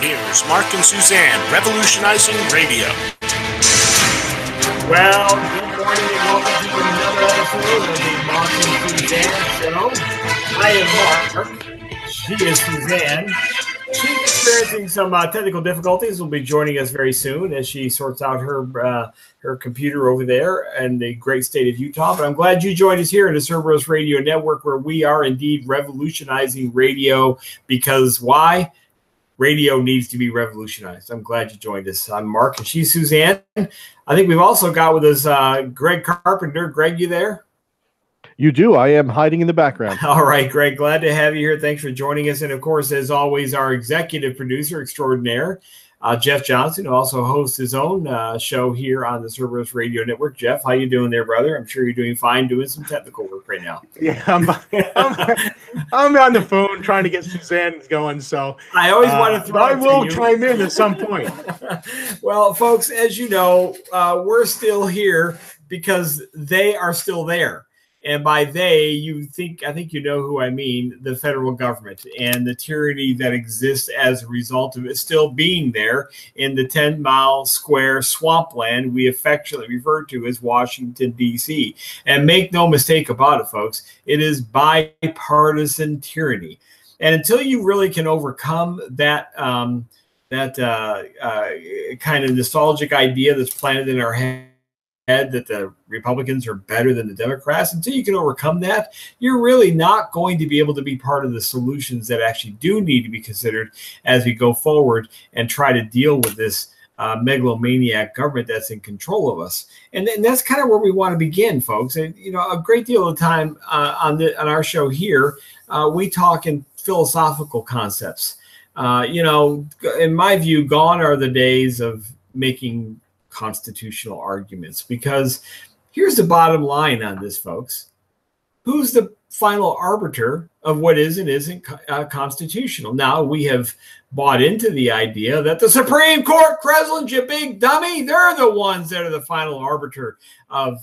Here's Mark and Suzanne revolutionizing radio. Well, good morning and welcome to another episode of the Mark and Suzanne show. I am Mark. She is Suzanne. She's experiencing some technical difficulties. Will be joining us very soon as she sorts out her computer over there in the great state of Utah. But I'm glad you joined us here in the Cerberus Radio Network, where we are indeed revolutionizing radio. Because why? Radio needs to be revolutionized. I'm glad you joined us. I'm Mark, and she's Suzanne. I think we've also got with us Greg Carpenter. Greg, you there? You do. I am hiding in the background. All right, Greg. Glad to have you here. Thanks for joining us. And, of course, as always, our executive producer extraordinaire, Jeff Johnson, who also hosts his own show here on the Cerberus Radio Network. Jeff, how you doing there, brother? I'm sure you're doing fine, doing some technical work right now. Yeah, I'm on the phone trying to get Suzanne going, so I always want to throw I will chime in at some point. Well, folks, as you know, we're still here because they are still there. And by they, I think you know who I mean, the federal government and the tyranny that exists as a result of it still being there in the 10-mile square swampland we affectionately refer to as Washington, D.C. And make no mistake about it, folks, it is bipartisan tyranny. And until you really can overcome that kind of nostalgic idea that's planted in our head, that the Republicans are better than the Democrats, until you can overcome that, you're really not going to be able to be part of the solutions that actually do need to be considered as we go forward and try to deal with this megalomaniac government that's in control of us. And that's kind of where we want to begin, folks. And, you know, a great deal of the time on our show here, we talk in philosophical concepts. You know, in my view, gone are the days of making constitutional arguments, because here's the bottom line on this, folks. Who's the final arbiter of what is and isn't constitutional? Now, we have bought into the idea that the Supreme Court, Kreslin, you big dummy, they're the ones that are the final arbiter of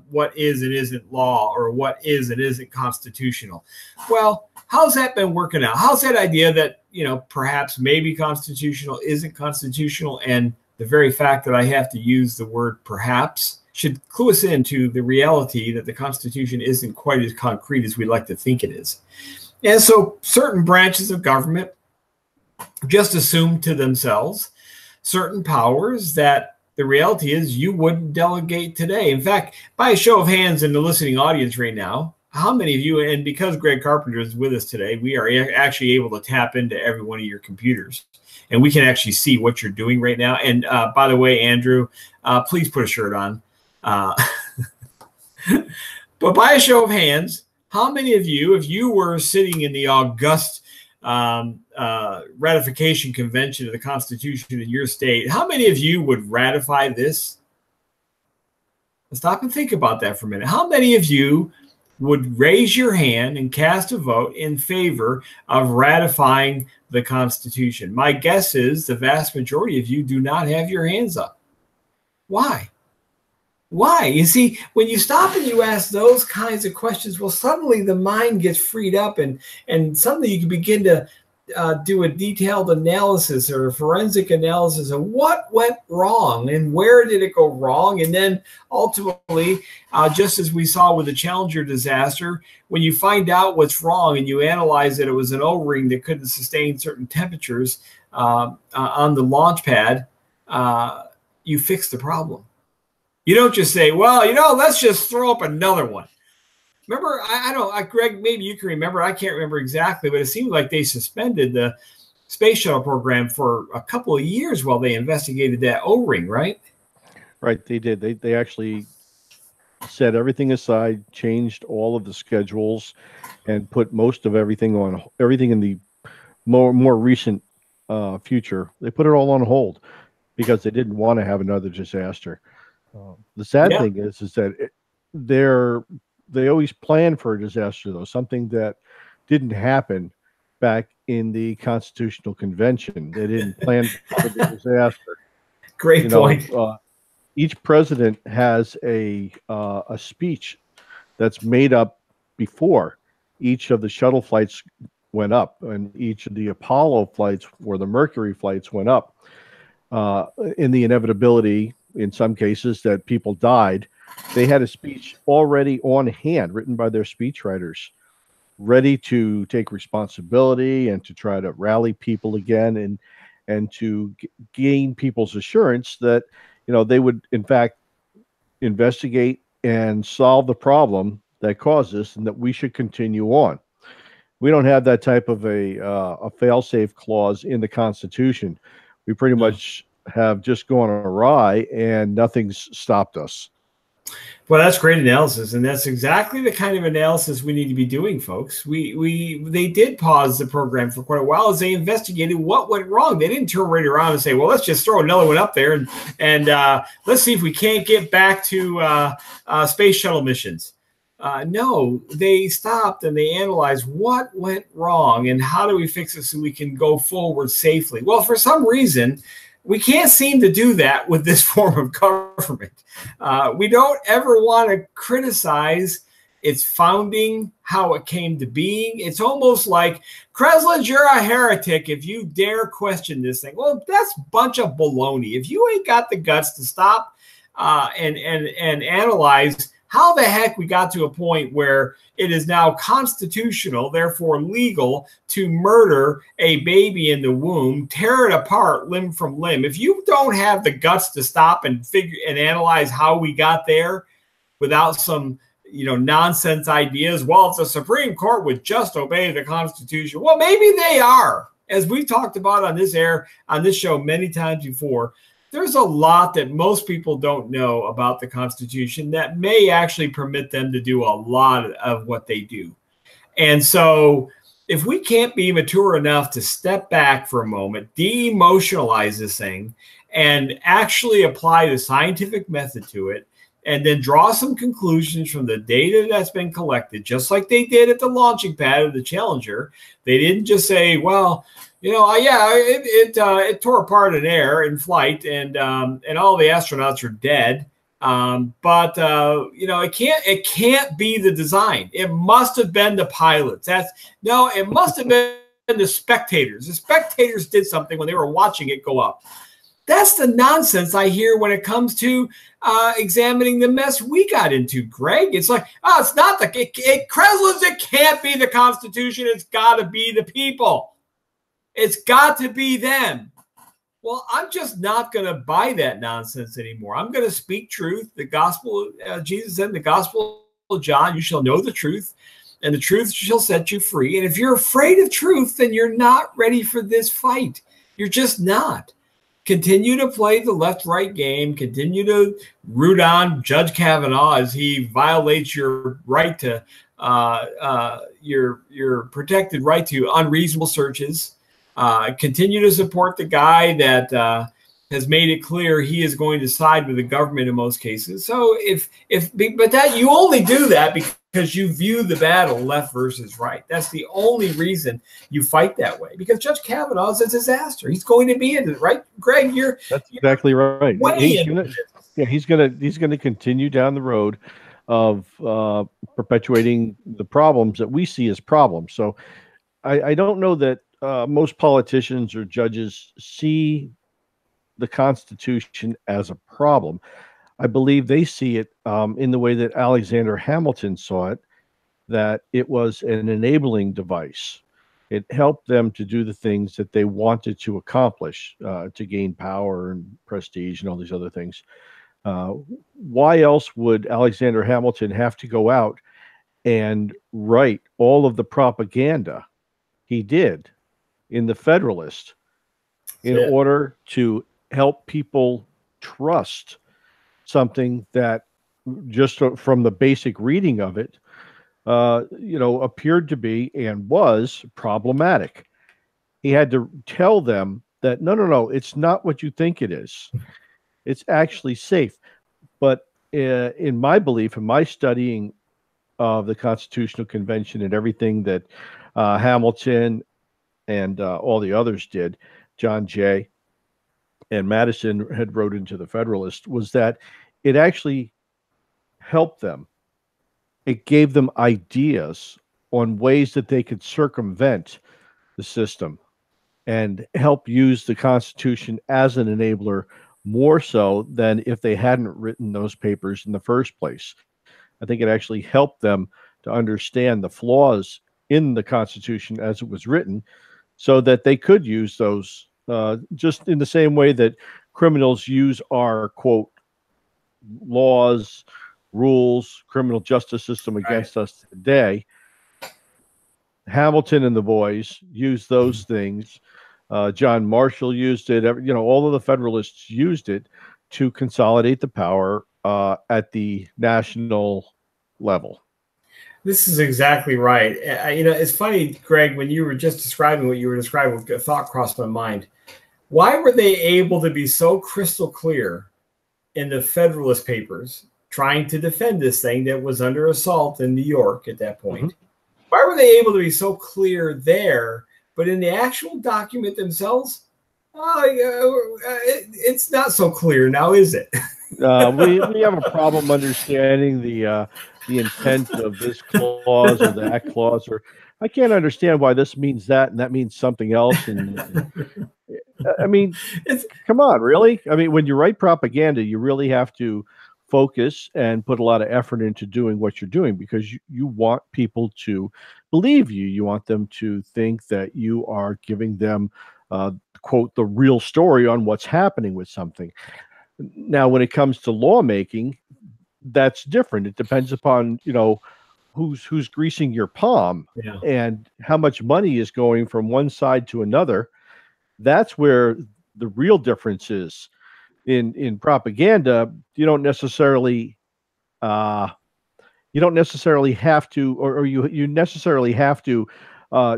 what is and isn't law, or what is and isn't constitutional. Well, how's that been working out? How's that idea that, you know, perhaps maybe constitutional isn't constitutional, and the very fact that I have to use the word perhaps should clue us into the reality that the Constitution isn't quite as concrete as we like to think it is. And so certain branches of government just assume to themselves certain powers that the reality is you wouldn't delegate today. In fact, by a show of hands in the listening audience right now, how many of you, and because Greg Carpenter is with us today, we are actually able to tap into every one of your computers, and we can actually see what you're doing right now. And by the way, Andrew, please put a shirt on. But by a show of hands, how many of you, if you were sitting in the august ratification convention of the Constitution in your state, how many of you would ratify this? Stop and think about that for a minute. How many of you would raise your hand and cast a vote in favor of ratifying the Constitution? My guess is the vast majority of you do not have your hands up. Why? Why? You see, when you stop and you ask those kinds of questions, well, suddenly the mind gets freed up, and suddenly you can begin to do a detailed analysis or a forensic analysis of what went wrong and where did it go wrong. And then ultimately, just as we saw with the Challenger disaster, when you find out what's wrong and you analyze that it was an O-ring that couldn't sustain certain temperatures on the launch pad, you fix the problem. You don't just say, well, you know, let's just throw up another one. Remember, I don't, Greg, maybe you can remember. I can't remember exactly, but it seemed like they suspended the space shuttle program for a couple of years while they investigated that O-ring, right? Right, they did. They actually set everything aside, changed all of the schedules, and put most of everything in the more recent future. They put it all on hold because they didn't want to have another disaster. The sad thing is that they always plan for a disaster, though, something that didn't happen back in the Constitutional Convention. They didn't plan for the disaster. Great point. Each president has a speech that's made up before each of the shuttle flights went up, and each of the Apollo flights or the Mercury flights went up. In the inevitability, in some cases, that people died, they had a speech already on hand, written by their speechwriters, ready to take responsibility and to try to rally people again, and to gain people's assurance that they would in fact investigate and solve the problem that caused this, and that we should continue on. We don't have that type of a fail-safe clause in the Constitution. We pretty much have just gone awry, and nothing's stopped us. Well, that's great analysis, and that's exactly the kind of analysis we need to be doing, folks. They did pause the program for quite a while as they investigated what went wrong. They didn't turn right around and say, "Well, let's just throw another one up there and let's see if we can't get back to space shuttle missions." No, they stopped and they analyzed what went wrong and how do we fix it so we can go forward safely. Well, for some reason, we can't seem to do that with this form of government. We don't ever want to criticize its founding, how it came to being. It's almost like, Kreslin, you're a heretic if you dare question this thing. Well, that's a bunch of baloney. If you ain't got the guts to stop and analyze how the heck we got to a point where it is now constitutional, therefore legal, to murder a baby in the womb, tear it apart limb from limb. If you don't have the guts to stop and figure and analyze how we got there without some nonsense ideas, well, if the Supreme Court would just obey the Constitution, well, maybe they are. As we've talked about on this show many times before, there's a lot that most people don't know about the Constitution that may actually permit them to do a lot of what they do. And so if we can't be mature enough to step back for a moment, de-emotionalize this thing, and actually apply the scientific method to it, and then draw some conclusions from the data that's been collected, just like they did at the launching pad of the Challenger. They didn't just say, well, it tore apart in air in flight, and all the astronauts are dead. But it can't be the design. It must have been the pilots. It must have been the spectators. The spectators did something when they were watching it go up. That's the nonsense I hear when it comes to examining the mess we got into, Greg. It's like, it's not Kreslins, it can't be the Constitution. It's got to be the people. It's got to be them. Well, I'm just not going to buy that nonsense anymore. I'm going to speak truth. The gospel, Jesus said in the Gospel of John, you shall know the truth, and the truth shall set you free. And if you're afraid of truth, then you're not ready for this fight. You're just not. Continue to play the left-right game. Continue to root on Judge Kavanaugh as he violates your right to your protected right to unreasonable searches. Continue to support the guy that has made it clear he is going to side with the government in most cases. So but that you only do that because you view the battle left versus right. That's the only reason you fight that way, because Judge Kavanaugh is a disaster. He's going to be in it, right? Greg, that's exactly right. He's gonna continue down the road of perpetuating the problems that we see as problems. So I don't know that most politicians or judges see the Constitution as a problem. I believe they see it in the way that Alexander Hamilton saw it, that it was an enabling device. It helped them to do the things that they wanted to accomplish, to gain power and prestige and all these other things. Why else would Alexander Hamilton have to go out and write all of the propaganda he did in the Federalist in order to help people trust something that, just from the basic reading of it, appeared to be and was problematic? He had to tell them that no, it's not what you think it is. It's actually safe. But in my belief, in my studying of the Constitutional Convention and everything that Hamilton and all the others did, John Jay and Madison had wrote into the Federalist, was that it actually helped them. It gave them ideas on ways that they could circumvent the system and help use the Constitution as an enabler more so than if they hadn't written those papers in the first place. I think it actually helped them to understand the flaws in the Constitution as it was written so that they could use those just in the same way that criminals use our, quote, laws, rules, criminal justice system against us today. Hamilton and the boys used those things. John Marshall used it. All of the Federalists used it to consolidate the power at the national level. This is exactly right. It's funny, Greg, when you were just describing what you were describing, a thought crossed my mind. Why were they able to be so crystal clear in the Federalist Papers trying to defend this thing that was under assault in New York at that point? Mm-hmm. Why were they able to be so clear there, but in the actual document themselves, it's not so clear now, is it? We have a problem understanding the intent of this clause or that clause, or I can't understand why this means that and that means something else. And I mean, come on, really? I mean, when you write propaganda, you really have to focus and put a lot of effort into doing what you're doing because you want people to believe you. You want them to think that you are giving them, quote, the real story on what's happening with something. Now, when it comes to lawmaking, that's different. It depends upon, who's greasing your palm and how much money is going from one side to another. That's where the real difference is. In propaganda, you don't necessarily have to, or you necessarily have to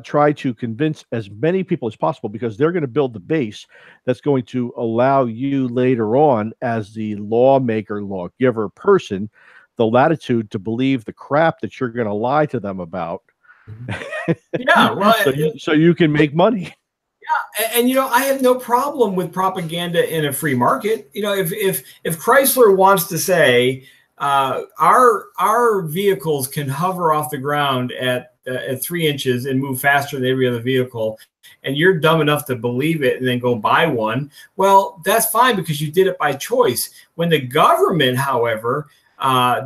try to convince as many people as possible because they're going to build the base that's going to allow you later on as the lawmaker, lawgiver person, the latitude to believe the crap that you're going to lie to them about. Yeah, well, so you can make money. Yeah, and I have no problem with propaganda in a free market. If Chrysler wants to say our vehicles can hover off the ground at 3 inches and move faster than every other vehicle, and you're dumb enough to believe it and then go buy one, well, that's fine because you did it by choice. When the government, however,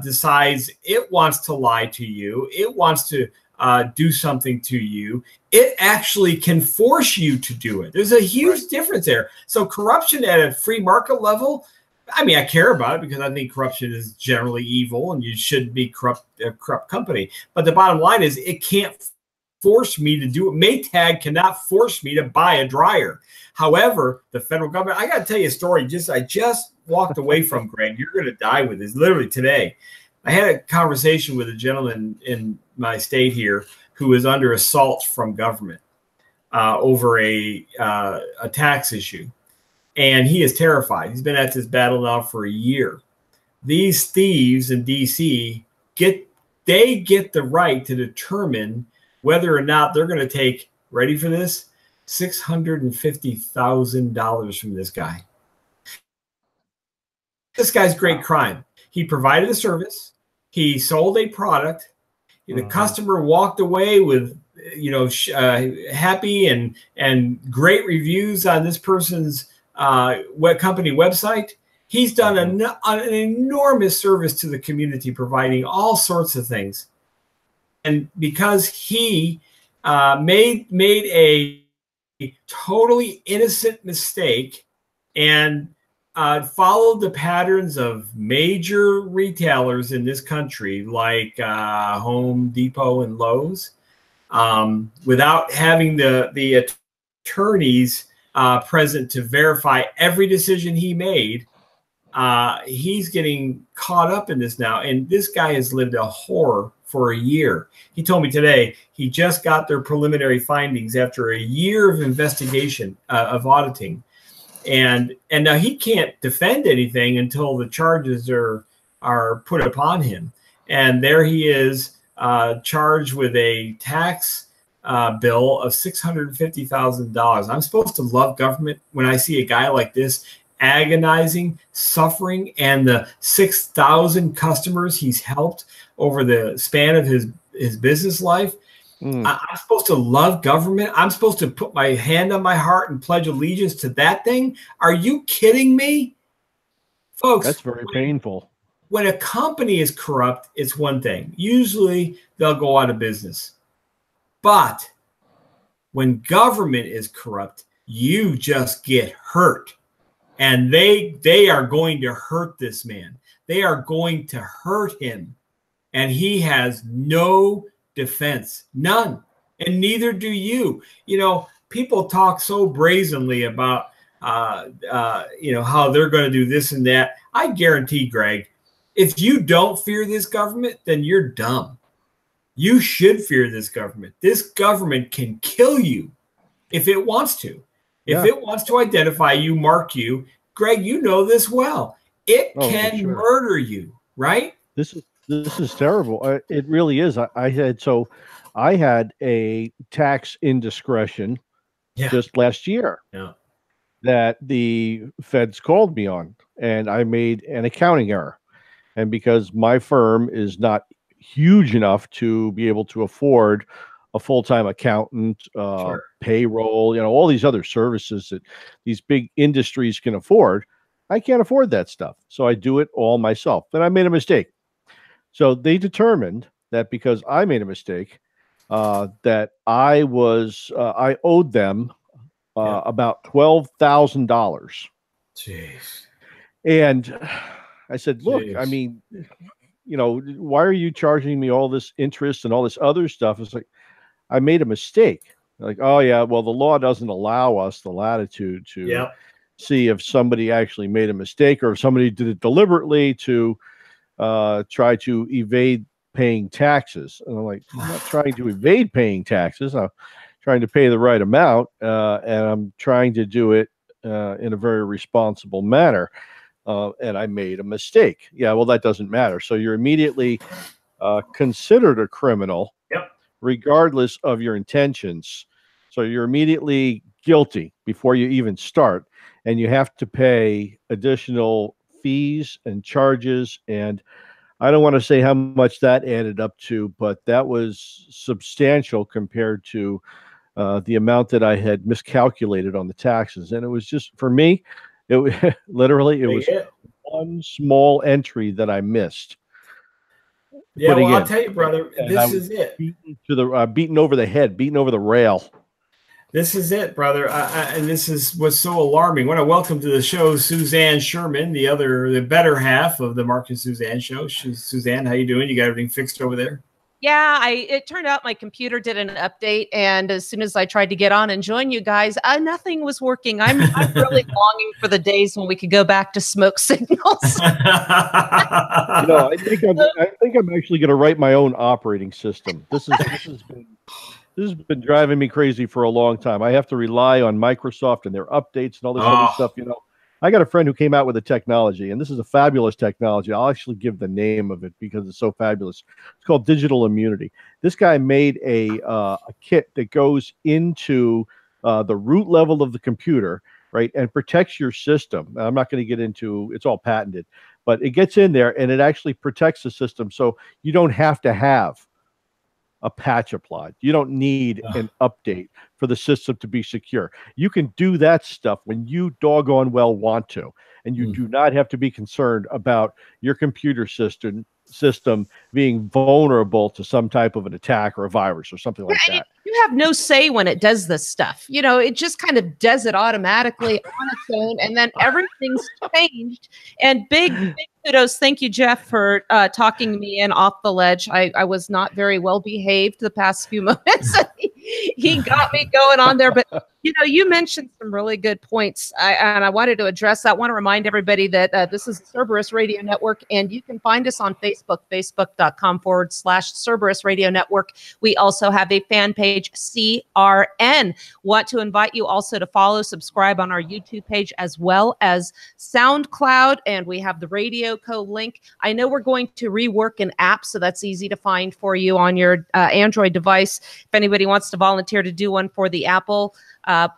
decides it wants to lie to you, it wants to do something to you, it actually can force you to do it. There's a huge difference there. So corruption at a free market level, I mean, I care about it because I think corruption is generally evil and you shouldn't be a corrupt company. But the bottom line is it can't force me to do it. Maytag cannot force me to buy a dryer. However, the federal government, I got to tell you a story I just walked away from, Greg. You're going to die with this literally today. I had a conversation with a gentleman in my state here who is under assault from government over a tax issue. And he is terrified. He's been at this battle now for a year. These thieves in D.C. get the right to determine whether or not they're going to take, ready for this, $650,000 from this guy. This guy's great crime. He provided a service. He sold a product. The customer walked away with, happy and great reviews on this person's company website. He's done an enormous service to the community, providing all sorts of things. And because he made a totally innocent mistake and followed the patterns of major retailers in this country, like Home Depot and Lowe's, without having the attorneys present to verify every decision he made, he's getting caught up in this now. And this guy has lived a horror for a year. He told me today he just got their preliminary findings after a year of investigation, of auditing. And now he can't defend anything until the charges are put upon him. And there he is, charged with a tax bill of $650,000. I'm supposed to love government when I see a guy like this agonizing, suffering, and the 6,000 customers he's helped over the span of his business life. I'm supposed to love government. I'm supposed to put my hand on my heart and pledge allegiance to that thing. Are you kidding me? Folks, That's very painful. When a company is corrupt, it's one thing. Usually they'll go out of business. But when government is corrupt, you just get hurt. And they are going to hurt this man. They are going to hurt him. And he has no defense, none. And neither do you. You know, people talk so brazenly about, how they're going to do this and that. I guarantee, Greg, if you don't fear this government, then you're dumb. You should fear this government. This government can kill you if it wants to. If it wants to identify you, mark you, Greg, you know this well. It can murder you, right? This is terrible. It really is. I had a tax indiscretion just last year that the feds called me on, and I made an accounting error. And because my firm is not huge enough to be able to afford a full-time accountant, payroll, all these other services that these big industries can afford, I can't afford that stuff. So I do it all myself. And I made a mistake. So they determined that because I made a mistake, that I owed them about $12,000. Jeez. And I said, look, I mean, why are you charging me all this interest and all this other stuff? It's like, I made a mistake. Like, oh yeah, well, the law doesn't allow us the latitude to see if somebody actually made a mistake or if somebody did it deliberately to try to evade paying taxes. And I'm like, I'm not trying to evade paying taxes. I'm trying to pay the right amount, and I'm trying to do it in a very responsible manner. And I made a mistake. Yeah, well, that doesn't matter. So you're immediately considered a criminal, regardless of your intentions. So you're immediately guilty before you even start, and you have to pay additional fees and charges. And I don't want to say how much that added up to, but that was substantial compared to the amount that I had miscalculated on the taxes. And it was just, for me, it was one small entry that I missed. Yeah, well, I'll tell you, brother, this is it. Beaten over the head, beaten over the rail. This is it, brother. And this was so alarming. I want to welcome to the show Suzanne Sherman, the better half of the Mark and Suzanne show. Suzanne, how you doing? You got everything fixed over there? Yeah, it turned out my computer did an update, and as soon as I tried to get on and join you guys, nothing was working. I'm really longing for the days when we could go back to smoke signals. I think I'm actually going to write my own operating system. This has been driving me crazy for a long time. I have to rely on Microsoft and their updates and all this other stuff. I got a friend who came out with a technology, and this is a fabulous technology. I'll actually give the name of it because it's so fabulous. It's called digital immunity. This guy made a kit that goes into the root level of the computer, right, and protects your system. I'm not going to get into, it's all patented, but it gets in there and it actually protects the system. So you don't have to have a patch applied. You don't need an update for the system to be secure. You can do that stuff when you doggone well want to, and you do not have to be concerned about your computer system being vulnerable to some type of an attack or a virus or something like that. You have no say when it does this stuff. It just kind of does it automatically on its own, and then everything's changed. And big kudos. Thank you, Jeff, for talking me in off the ledge. I was not very well behaved the past few moments. He got me going on there. But, you mentioned some really good points, and I wanted to address that. I want to remind everybody that this is the Cerberus Radio Network, and you can find us on Facebook, facebook.com/Cerberus Radio Network. We also have a fan page, CRN. Want to invite you also to follow, subscribe on our YouTube page, as well as SoundCloud, and we have the Radio Co link. I know we're going to rework an app, so that's easy to find for you on your Android device. If anybody wants to volunteer to do one for the Apple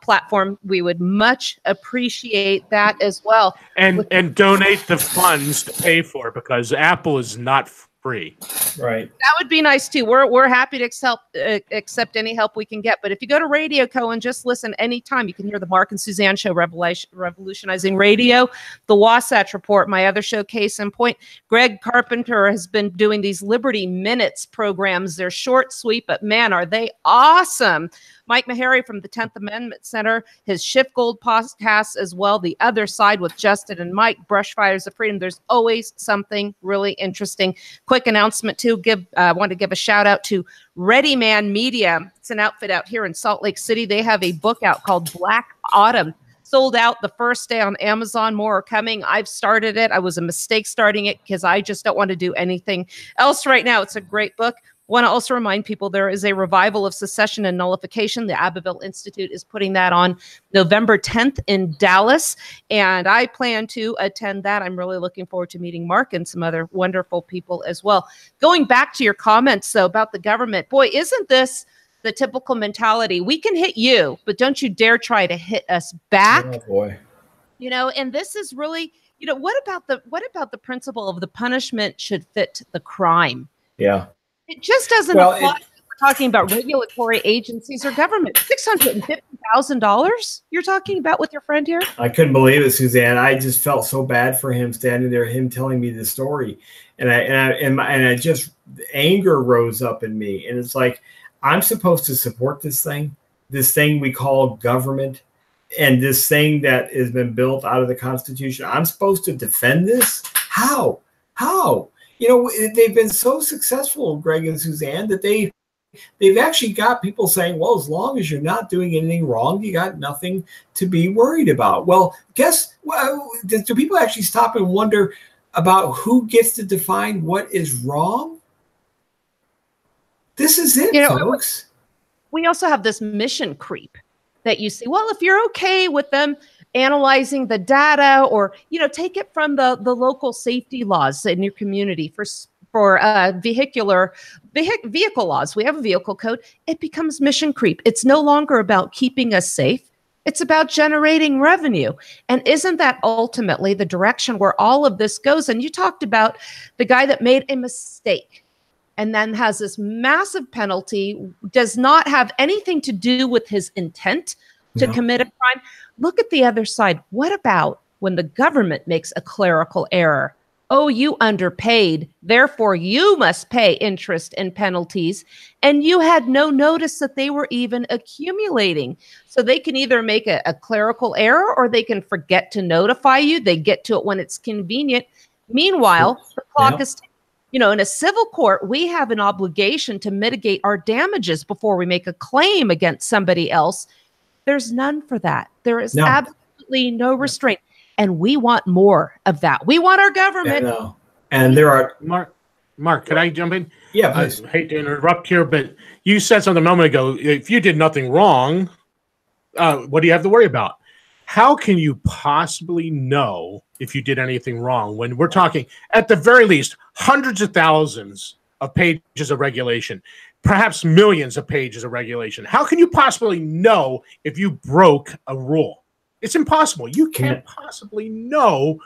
platform, we would much appreciate that as well. And donate the funds to pay for it, because Apple is not free. Right. That would be nice too. We're happy to accept any help we can get. But if you go to Radio Co and just listen anytime, you can hear the Mark and Suzanne show, Revolutionizing Radio, the Wasatch Report, my other show, Case in Point. Greg Carpenter has been doing these Liberty Minutes programs. They're short, sweet, but man, are they awesome. Mike Meharry from the 10th Amendment Center, his Shift Gold podcast as well, The Other Side with Justin and Mike, Brushfires of Freedom. There's always something really interesting. Quick announcement too, I want to give a shout out to Ready Man Media. It's an outfit out here in Salt Lake City. They have a book out called Black Autumn. Sold out the first day on Amazon. More are coming. I've started it. I was a mistake starting it because I just don't want to do anything else right now. It's a great book. Want to also remind people there is a revival of secession and nullification. The Abbeville Institute is putting that on November 10th in Dallas, and I plan to attend that. I'm really looking forward to meeting Mark and some other wonderful people as well. Going back to your comments, though, about the government, boy, isn't this the typical mentality? We can hit you, but don't you dare try to hit us back. Oh, boy. You know, and this is really, you know, what about the principle of the punishment should fit the crime? Yeah. It just doesn't apply when we're talking about regulatory agencies or government. $650,000 you're talking about with your friend here? I couldn't believe it, Suzanne. I just felt so bad for him standing there, him telling me the story. And I just, anger rose up in me. And it's like, I'm supposed to support this thing we call government, and this thing that has been built out of the Constitution. I'm supposed to defend this? How? You know, they've been so successful, Greg and Suzanne, that they've actually got people saying, well, as long as you're not doing anything wrong, you got nothing to be worried about. Well, do people actually stop and wonder about who gets to define what is wrong? This is it, folks. We also have this mission creep that you see. Well, if you're okay with them analyzing the data, or, you know, take it from the local safety laws in your community for vehicle laws. We have a vehicle code. It becomes mission creep. It's no longer about keeping us safe. It's about generating revenue. And isn't that ultimately the direction where all of this goes? And you talked about the guy that made a mistake and then has this massive penalty, does not have anything to do with his intent to commit a crime. Look at the other side. What about when the government makes a clerical error? Oh, you underpaid, therefore you must pay interest and penalties, and you had no notice that they were even accumulating. So they can either make a clerical error, or they can forget to notify you. They get to it when it's convenient. Meanwhile, the clock is ticking. You know, in a civil court, we have an obligation to mitigate our damages before we make a claim against somebody else. There's none for that. There is absolutely no restraint. And we want more of that. We want our government. And there are... Mark, could I jump in? Yeah, please. I hate to interrupt here, but you said something a moment ago. If you did nothing wrong, what do you have to worry about? How can you possibly know if you did anything wrong when we're talking, at the very least, hundreds of thousands of pages of regulation, perhaps millions of pages of regulation? How can you possibly know if you broke a rule? It's impossible. You can't possibly know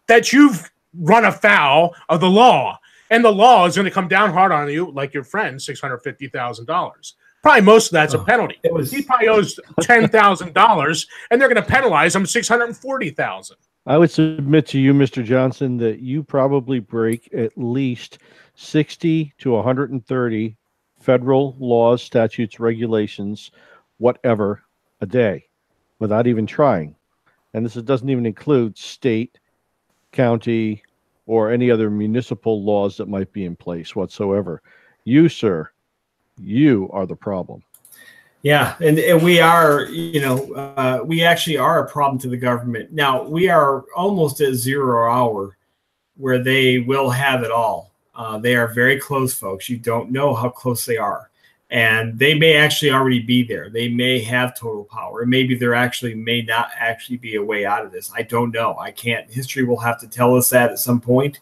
that you've run afoul of the law, and the law is going to come down hard on you, like your friend, $650,000. Probably most of that's a penalty. He probably owes $10,000, and they're going to penalize him $640,000. I would submit to you, Mr. Johnson, that you probably break at least 60 to 130 federal laws, statutes, regulations, whatever, a day, without even trying. And this doesn't even include state, county, or any other municipal laws that might be in place whatsoever. You, sir, you are the problem. Yeah, and we are, we actually are a problem to the government. Now, we are almost at 0 hour where they will have it all. They are very close, folks. You don't know how close they are. And they may actually already be there. They may have total power. Maybe there actually may not actually be a way out of this. I don't know. I can't. History will have to tell us that at some point.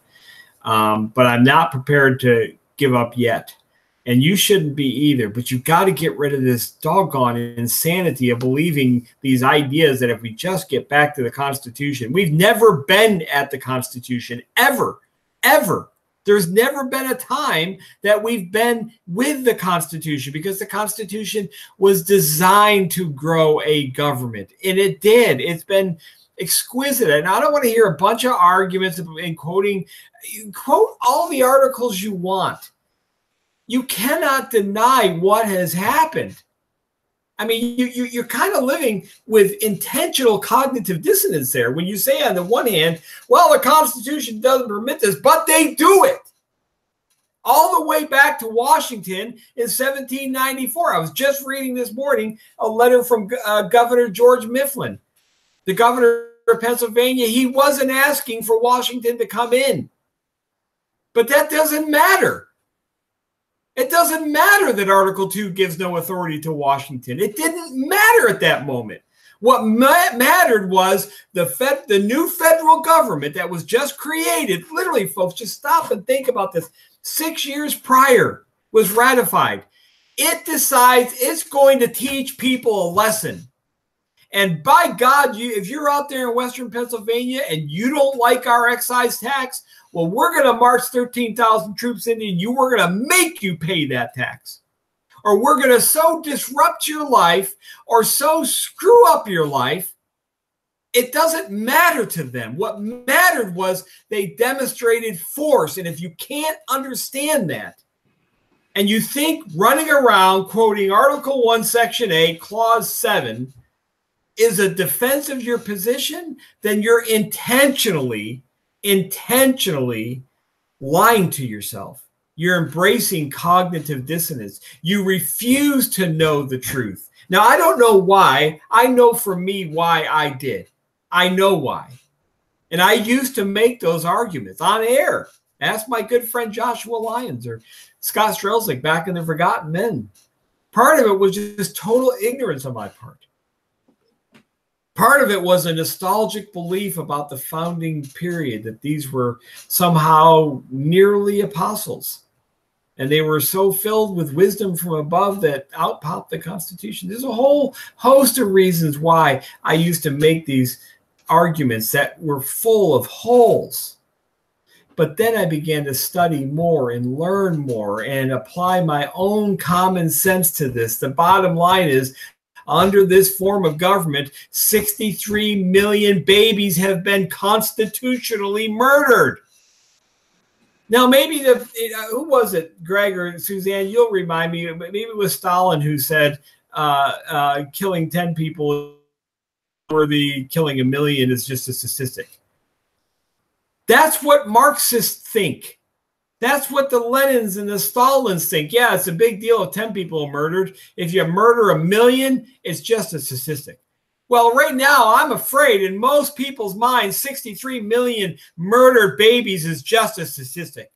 But I'm not prepared to give up yet. And you shouldn't be either. But you've got to get rid of this doggone insanity of believing these ideas that if we just get back to the Constitution, we've never been at the Constitution, ever, ever. There's never been a time that we've been with the Constitution, because the Constitution was designed to grow a government, and it did. It's been exquisite. And I don't want to hear a bunch of arguments and quoting. Quote all the articles you want. You cannot deny what has happened. I mean, you're kind of living with intentional cognitive dissonance there when you say on the one hand, well, the Constitution doesn't permit this, but they do it. All the way back to Washington in 1794. I was just reading this morning a letter from Governor George Mifflin, the governor of Pennsylvania. He wasn't asking for Washington to come in. But that doesn't matter. It doesn't matter that Article 2 gives no authority to Washington. It didn't matter at that moment. What mattered was the new federal government that was just created. Literally, folks, just stop and think about this. 6 years prior was ratified. It decides it's going to teach people a lesson. And by God, if you're out there in Western Pennsylvania and you don't like our excise tax, well, we're going to march 13,000 troops in and we're going to make you pay that tax. Or we're going to so disrupt your life or so screw up your life, it doesn't matter to them. What mattered was they demonstrated force. And if you can't understand that, and you think running around quoting Article 1, Section 8, Clause 7 is a defense of your position, then you're intentionally lying to yourself. You're embracing cognitive dissonance. You refuse to know the truth. Now, I don't know why. I know for me why I did. I know why. And I used to make those arguments on air. Ask my good friend Joshua Lyons or Scott Strelzik back in the Forgotten Men. Part of it was just total ignorance on my part. Part of it was a nostalgic belief about the founding period, that these were somehow nearly apostles. And they were so filled with wisdom from above that out popped the Constitution. There's a whole host of reasons why I used to make these arguments that were full of holes. But then I began to study more and learn more and apply my own common sense to this. The bottom line is, under this form of government, 63 million babies have been constitutionally murdered. Now, maybe who was it, Greg or Suzanne? You'll remind me. Maybe it was Stalin who said killing 10 people or killing a million is just a statistic. That's what Marxists think. That's what the Lenins and the Stalins think. Yeah, it's a big deal if 10 people are murdered. If you murder a million, it's just a statistic. Well, right now, I'm afraid in most people's minds, 63 million murdered babies is just a statistic.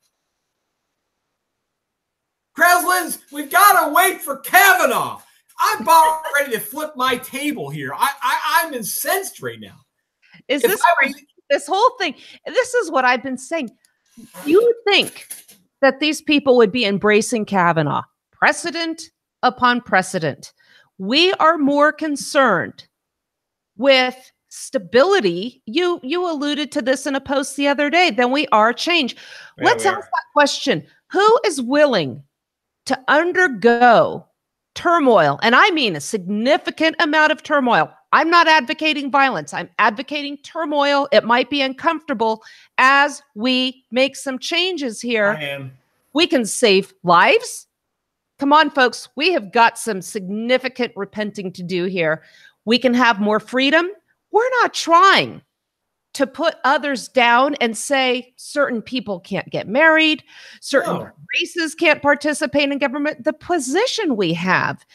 Kreslins, we've got to wait for Kavanaugh. I'm about ready to flip my table here. I'm incensed right now. Is this this whole thing? This is what I've been saying. You would think that these people would be embracing Kavanaugh, precedent upon precedent. We are more concerned with stability. You alluded to this in a post the other day, than we are change. Yeah, let's ask that question. Who is willing to undergo turmoil? And I mean a significant amount of turmoil. I'm not advocating violence. I'm advocating turmoil. It might be uncomfortable as we make some changes here. I am. We can save lives. Come on, folks. We have got some significant repenting to do here. We can have more freedom. We're not trying to put others down and say certain people can't get married, certain races can't participate in government. The position we have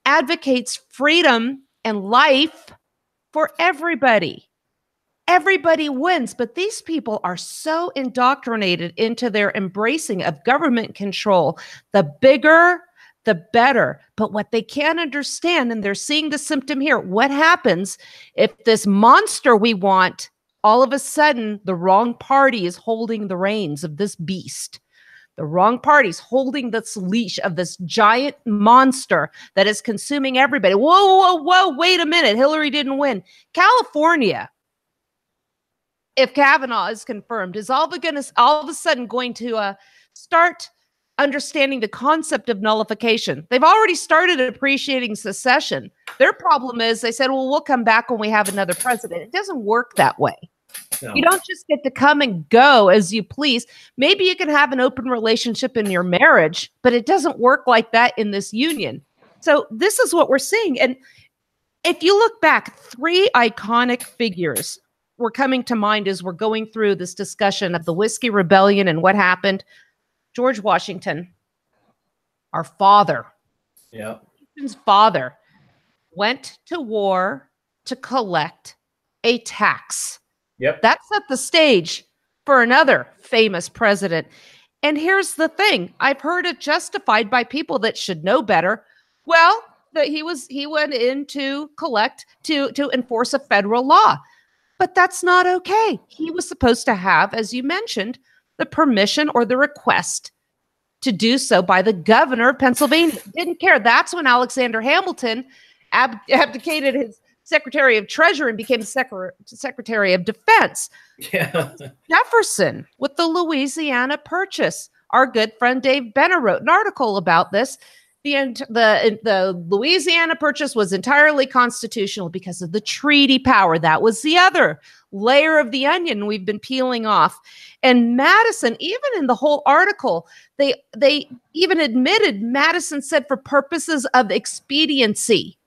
advocates freedom and life for everybody. Everybody wins, but these people are so indoctrinated into their embracing of government control. The bigger, the better. But what they can't understand, and they're seeing the symptom here, what happens if this monster we want, all of a sudden, the wrong party is holding the reins of this beast. The wrong party's holding this leash of this giant monster that is consuming everybody. Whoa, whoa, whoa, wait a minute. Hillary didn't win. California if Kavanaugh is confirmed, is all of a sudden going to start understanding the concept of nullification. They've already started appreciating secession. Their problem is they said, well, we'll come back when we have another president. It doesn't work that way. No. You don't just get to come and go as you please. Maybe you can have an open relationship in your marriage, but it doesn't work like that in this union. So this is what we're seeing. And if you look back, 3 iconic figures were coming to mind as we're going through this discussion of the Whiskey Rebellion and what happened. George Washington, our father, Washington's father, went to war to collect a tax. That set the stage for another famous president. And here's the thing. I've heard it justified by people that should know better. Well, that he went in to collect, to enforce a federal law. But that's not okay. He was supposed to have, as you mentioned, the permission or the request to do so by the governor of Pennsylvania. Didn't care. That's when Alexander Hamilton abdicated his Secretary of Treasury and became Secretary of Defense. Jefferson with the Louisiana Purchase. Our good friend Dave Benner wrote an article about this. The Louisiana Purchase was entirely constitutional because of the treaty power. That was the other layer of the onion we've been peeling off. And Madison, even in the whole article, they even admitted, Madison said, for purposes of expediency,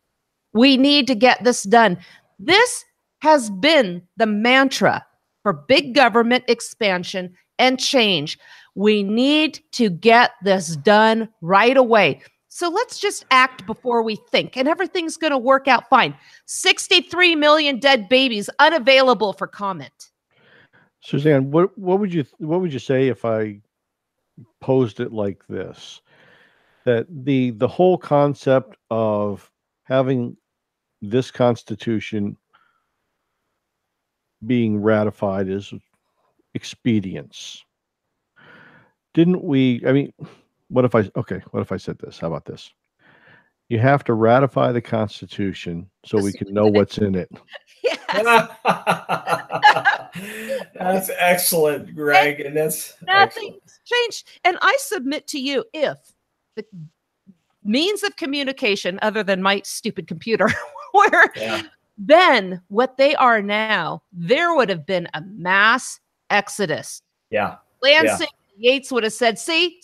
we need to get this done. This has been the mantra for big government expansion and change. We need to get this done right away. So let's just act before we think, and everything's going to work out fine. 63 million dead babies unavailable for comment. Suzanne, what would you say if I posed it like this? That the whole concept of having this Constitution being ratified is expedience. Didn't we? I mean, what if I said this? How about this? You have to ratify the Constitution so we can know what's in it. Yes. That's excellent, Greg. And that's nothing's changed. And I submit to you, if the means of communication other than my stupid computer were then what they are now, there would have been a mass exodus. Lansing Yates would have said, see,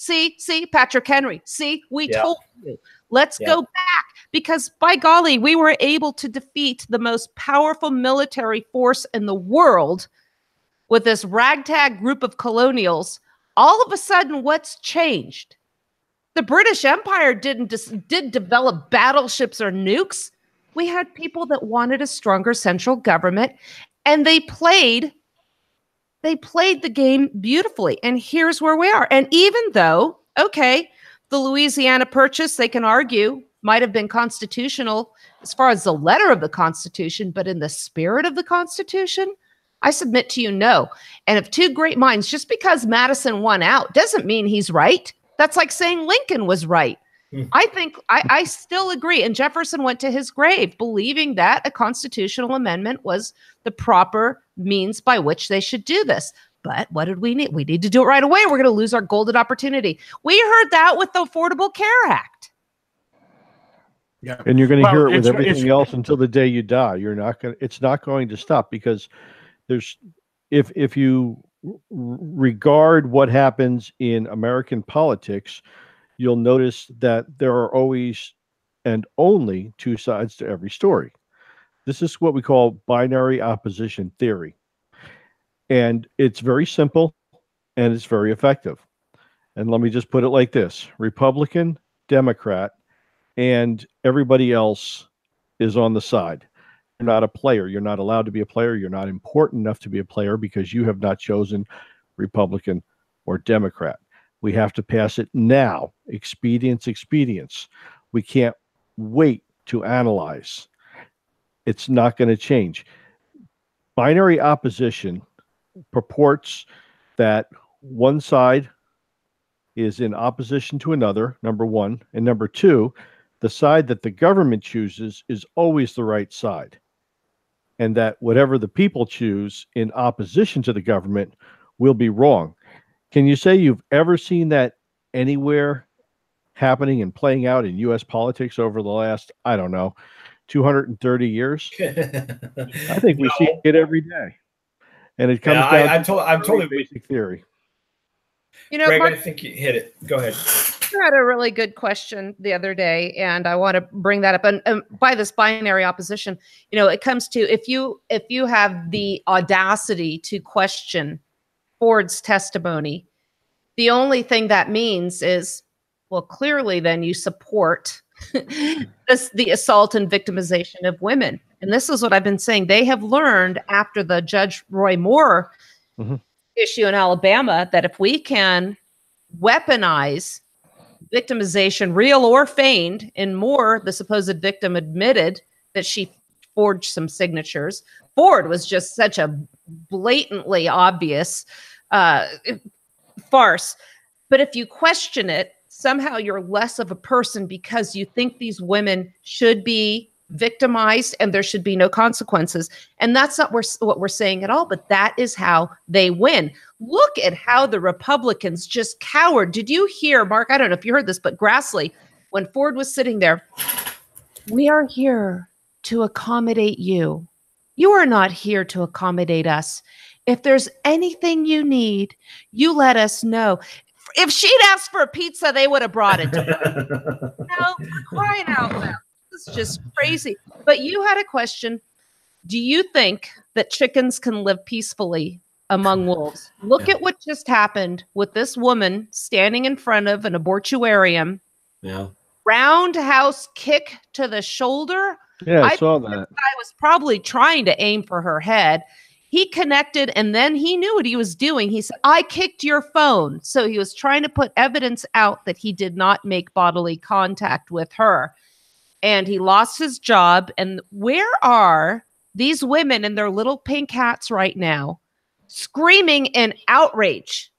Patrick Henry, see, we told you. Let's go back, because by golly, we were able to defeat the most powerful military force in the world with this ragtag group of colonials. All of a sudden, what's changed? The British Empire didn't develop battleships or nukes. We had people that wanted a stronger central government, and they played the game beautifully. And here's where we are. And even though, the Louisiana Purchase, they can argue, might have been constitutional as far as the letter of the Constitution, but in the spirit of the Constitution, I submit to you, no. And if two great minds, just because Madison won out doesn't mean he's right. That's like saying Lincoln was right. I think I still agree. And Jefferson went to his grave believing that a constitutional amendment was the proper means by which they should do this. But what did we need? We need to do it right away. We're going to lose our golden opportunity. We heard that with the Affordable Care Act. Yeah. And you're going to hear it with everything else until the day you die. It's not going to stop, because if you regard what happens in American politics, you'll notice that there are always and only two sides to every story. This is what we call binary opposition theory. And it's very simple and it's very effective. And let me just put it like this: Republican, Democrat, and everybody else is on the side. You're not a player. You're not allowed to be a player. You're not important enough to be a player because you have not chosen Republican or Democrat. We have to pass it now. Expedience. We can't wait to analyze. It's not going to change. Binary opposition purports that one side is in opposition to another, number one. And number two, the side that the government chooses is always the right side. and that whatever the people choose in opposition to the government will be wrong. Can you say you've ever seen that anywhere happening and playing out in U.S. politics over the last, I don't know, 230 years? I think we see it every day. And it comes down I'm totally basic theory. You know, Greg, Mark, I think you hit it. Go ahead. you had a really good question the other day, and I want to bring that up. And by this binary opposition, you know, it comes to if you have the audacity to question Ford's testimony, the only thing that means is, well, clearly then you support the assault and victimization of women. And this is what I've been saying. They have learned after the Judge Roy Moore issue in Alabama that if we can weaponize victimization, real or feigned, and Moore, the supposed victim, admitted that she forged some signatures. Ford was just such a blatantly obvious farce. But if you question it, somehow you're less of a person because you think these women should be victimized and there should be no consequences. And that's not what we're saying at all, but that is how they win. Look at how the Republicans just cowered. Did you hear, Mark, I don't know if you heard this, but Grassley, when Ford was sitting there, we are here to accommodate you. You are not here to accommodate us. If there's anything you need, you let us know. If she'd asked for a pizza, they would have brought it to her. No, we're crying out loud. This is just crazy. But you had a question. Do you think that chickens can live peacefully among wolves? Look at what just happened with this woman standing in front of an abortuarium. Yeah. Roundhouse kick to the shoulder. Yeah, I saw that. This guy was probably trying to aim for her head. He connected, and then he knew what he was doing. He said, I kicked your phone. So he was trying to put evidence out that he did not make bodily contact with her. And he lost his job. And where are these women in their little pink hats right now screaming in outrage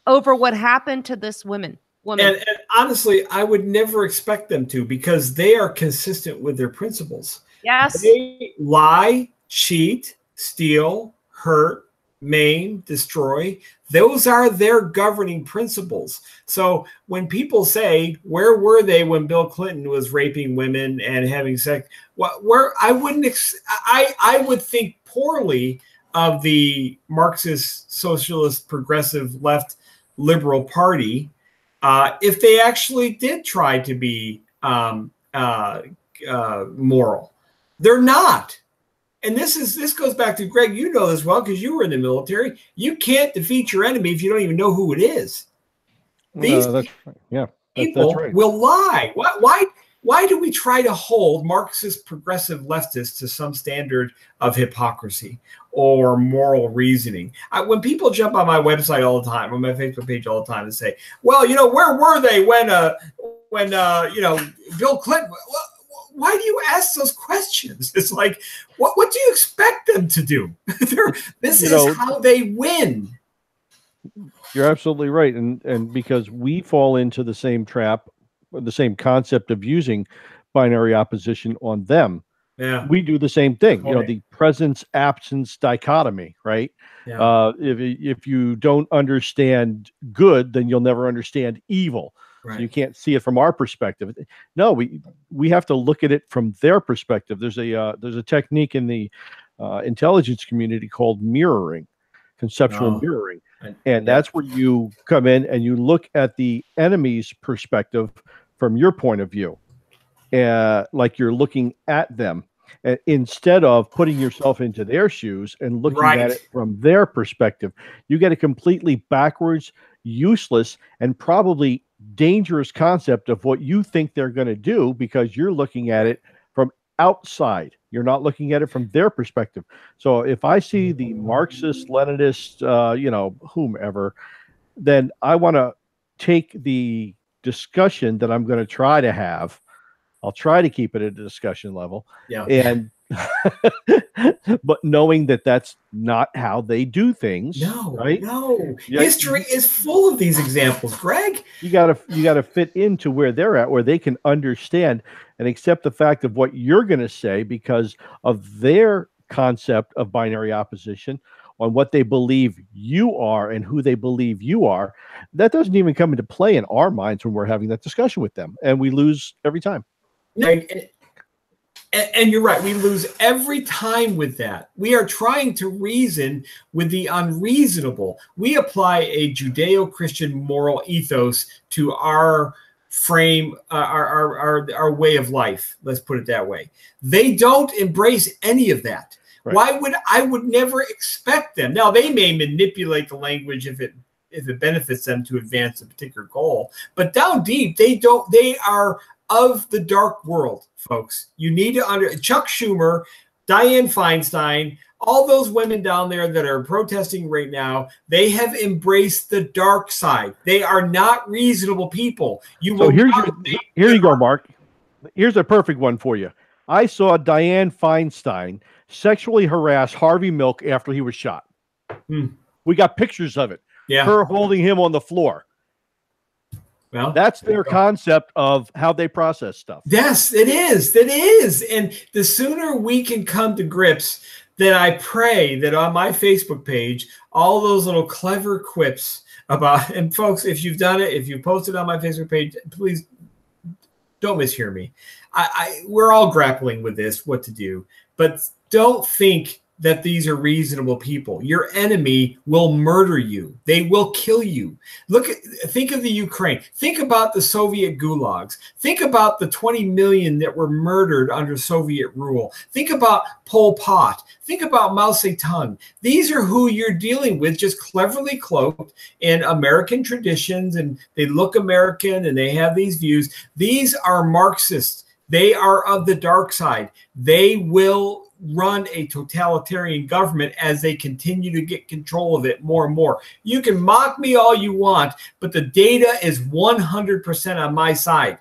over what happened to this woman? And honestly, I would never expect them to, because they are consistent with their principles. Yes. They lie, cheat, steal, hurt, maim, destroy. Those are their governing principles. So when people say, where were they when Bill Clinton was raping women and having sex? Where I would think poorly of the Marxist, socialist, progressive, left, liberal party if they actually did try to be moral. They're not. And this goes back to, Greg, you know this well because you were in the military. You can't defeat your enemy if you don't even know who it is. These people will lie. Why do we try to hold Marxist progressive leftists to some standard of hypocrisy or moral reasoning? When people jump on my website all the time, on my Facebook page all the time, and say, well, you know, where were they when you know, Bill Clinton? Why do you ask those questions? It's like, what do you expect them to do? This is how they win. You're absolutely right. And because we fall into the same trap, the same concept of using binary opposition on them. Yeah. We do the same thing. You know, the presence absence dichotomy, right? Yeah. If you don't understand good, then you'll never understand evil. Right. So you can't see it from our perspective. No, we have to look at it from their perspective. There's a technique in the intelligence community called mirroring, conceptual mirroring. And that's where you come in and you look at the enemy's perspective from your point of view, like you're looking at them, instead of putting yourself into their shoes and looking at it from their perspective. You get a completely backwards, useless, and probably dangerous concept of what you think they're going to do because you're looking at it from outside. You're not looking at it from their perspective. So if I see the Marxist, Leninist, whomever, then I want to take the discussion that I'm going to try to have. I'll try to keep it at a discussion level. Yeah. And but knowing that that's not how they do things. No, right? No. History is full of these examples, Greg. You gotta fit into where they're at, where they can understand and accept the fact of what you're going to say because of their concept of binary opposition, on what they believe you are and who they believe you are, that doesn't even come into play in our minds when we're having that discussion with them, and we lose every time. And you're right. We lose every time with that. We are trying to reason with the unreasonable. We apply a Judeo-Christian moral ethos to our frame, our way of life. Let's put it that way. They don't embrace any of that. Right. Why would I would never expect them? Now, they may manipulate the language if it benefits them to advance a particular goal, but down deep, they don't. They are of the dark world, folks. You need to Chuck Schumer, Dianne Feinstein, all those women down there that are protesting right now, they have embraced the dark side. They are not reasonable people. Here you go, Mark. Here's a perfect one for you. I saw Dianne Feinstein sexually harass Harvey Milk after he was shot. We got pictures of it. Yeah. Her holding him on the floor. Well, that's their concept of how they process stuff. Yes, it is. It is. And the sooner we can come to grips, that I pray that on my Facebook page, all those little clever quips about, and folks, if you've done it, if you posted on my Facebook page, please don't mishear me. We're all grappling with this, what to do, but don't think that these are reasonable people. Your enemy will murder you. They will kill you. Think of the Ukraine. Think about the Soviet gulags. Think about the 20 million that were murdered under Soviet rule. Think about Pol Pot. Think about Mao Zedong. These are who you're dealing with, just cleverly cloaked in American traditions, and they look American and they have these views. These are Marxists. They are of the dark side. They will run a totalitarian government as they continue to get control of it more and more. You can mock me all you want, but the data is 100% on my side.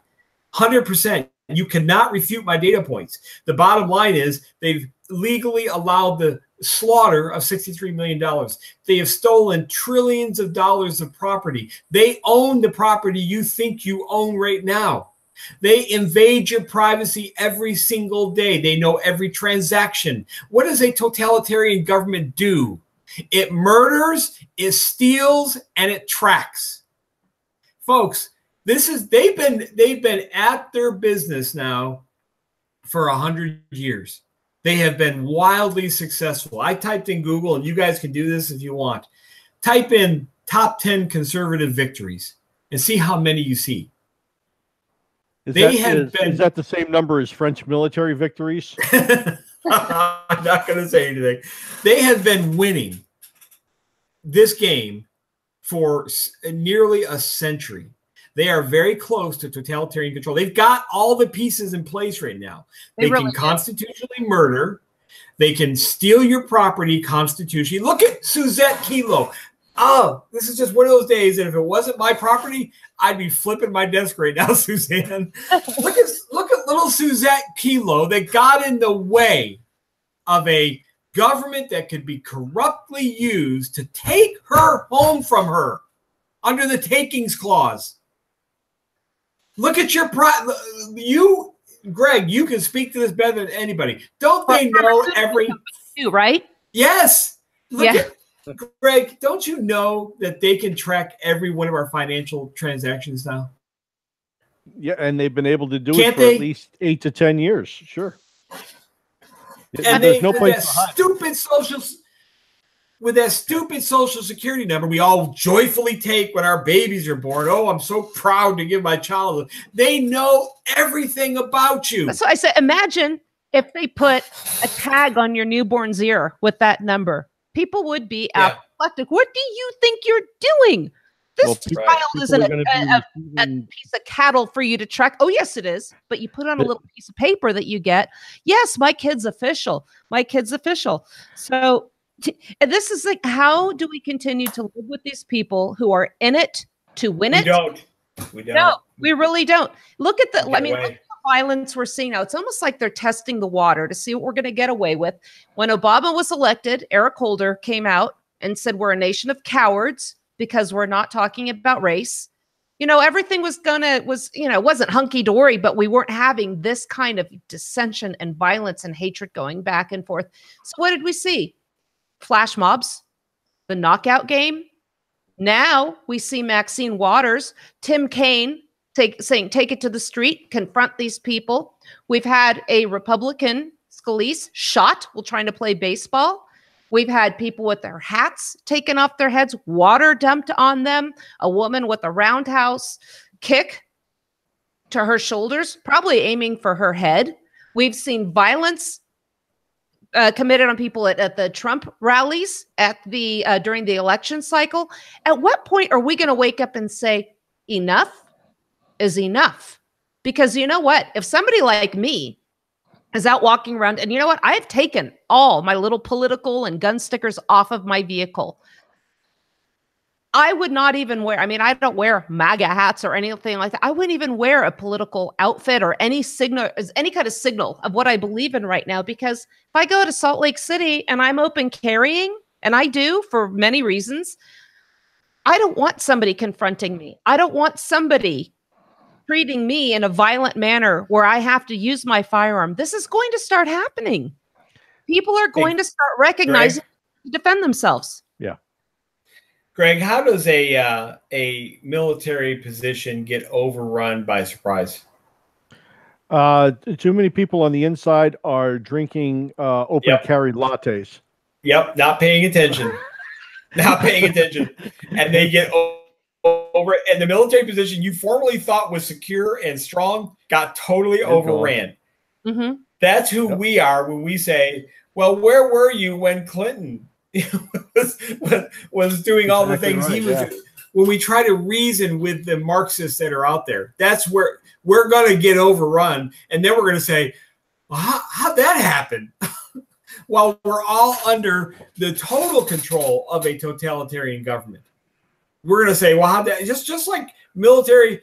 100%. You cannot refute my data points. The bottom line is they've legally allowed the slaughter of $63 million. They have stolen trillions of dollars of property. They own the property you think you own right now. They invade your privacy every single day. They know every transaction. What does a totalitarian government do? It murders, it steals, and it tracks. Folks, they've been at their business now for 100 years. They have been wildly successful. I typed in Google, and you guys can do this if you want. Type in top 10 conservative victories and see how many you see. Is that the same number as French military victories? I'm not going to say anything. They have been winning this game for nearly a century. They are very close to totalitarian control. They've got all the pieces in place right now. They really can constitutionally murder. They can steal your property constitutionally. Look at Suzette Kilo. Oh, this is just one of those days that if it wasn't my property, I'd be flipping my desk right now, Suzanne. Look at little Suzette Kilo that got in the way of a government that could be corruptly used to take her home from her under the takings clause. Look at you, Greg, you can speak to this better than anybody. Don't they know every right? Yes. Look at Greg, don't you know that they can track every one of our financial transactions now? Yeah, and they've been able to do it for at least 8 to 10 years. Sure. And there's no place with that stupid social security number we all joyfully take when our babies are born. Oh, I'm so proud to give my child. They know everything about you. So I said, imagine if they put a tag on your newborn's ear with that number. People would be apoplectic. What do you think you're doing? This child isn't a piece of cattle for you to track. Oh, yes, it is. But you put on a little piece of paper that you get. Yes, my kid's official. My kid's official. So and this is like, how do we continue to live with these people who are in it to win it? We don't. No, we really don't. Look at the, look at the violence we're seeing now. It's almost like they're testing the water to see what we're going to get away with. When Obama was elected, Eric Holder came out and said, we're a nation of cowards because we're not talking about race. You know, everything was, you know, wasn't hunky dory, but we weren't having this kind of dissension and violence and hatred going back and forth. So what did we see? Flash mobs, the knockout game. Now we see Maxine Waters, Tim Kaine saying, take it to the street, confront these people. We've had a Republican, Scalise, shot while trying to play baseball. We've had people with their hats taken off their heads, water dumped on them, a woman with a roundhouse kick to her shoulders, probably aiming for her head. We've seen violence committed on people at the Trump rallies at the during the election cycle. At what point are we going to wake up and say, enough is enough? Because you know what? If somebody like me is out walking around, and you know what? I've taken all my little political and gun stickers off of my vehicle. I would not even wear, I mean, I don't wear MAGA hats or anything like that. I wouldn't even wear a political outfit or any signal, any kind of signal of what I believe in right now. Because if I go to Salt Lake City and I'm open carrying, and I do for many reasons, I don't want somebody confronting me. I don't want somebody treating me in a violent manner where I have to use my firearm. This is going to start happening. People are going to start recognizing to defend themselves. Yeah. Greg, how does a military position get overrun by surprise? Too many people on the inside are drinking open carry lattes. Yep, not paying attention. Not paying attention. And they get over, and the military position you formerly thought was secure and strong got totally overran. Mm-hmm. That's who we are when we say, well, where were you when Clinton was doing all the things he was doing? When we try to reason with the Marxists that are out there, that's where we're going to get overrun. And then we're going to say, well, how'd that happen? While we're all under the total control of a totalitarian government. We're going to say, well, how'd that, just like military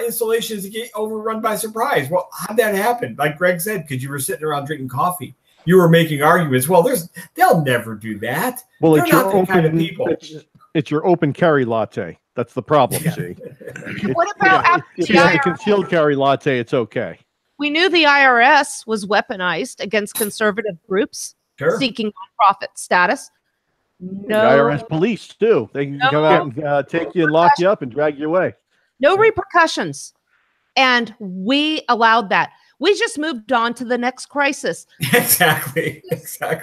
installations get overrun by surprise. Well, how'd that happen? Like Greg said, because you were sitting around drinking coffee. You were making arguments. Well, they'll never do that. Well, they're not the kind of people. It's your open carry latte. That's the problem, see. What about if you have a concealed carry latte, it's okay. We knew the IRS was weaponized against conservative groups seeking nonprofit status. No. The IRS police, too. They can come out and take you and lock you up and drag you away. No repercussions. And we allowed that. We just moved on to the next crisis. Exactly.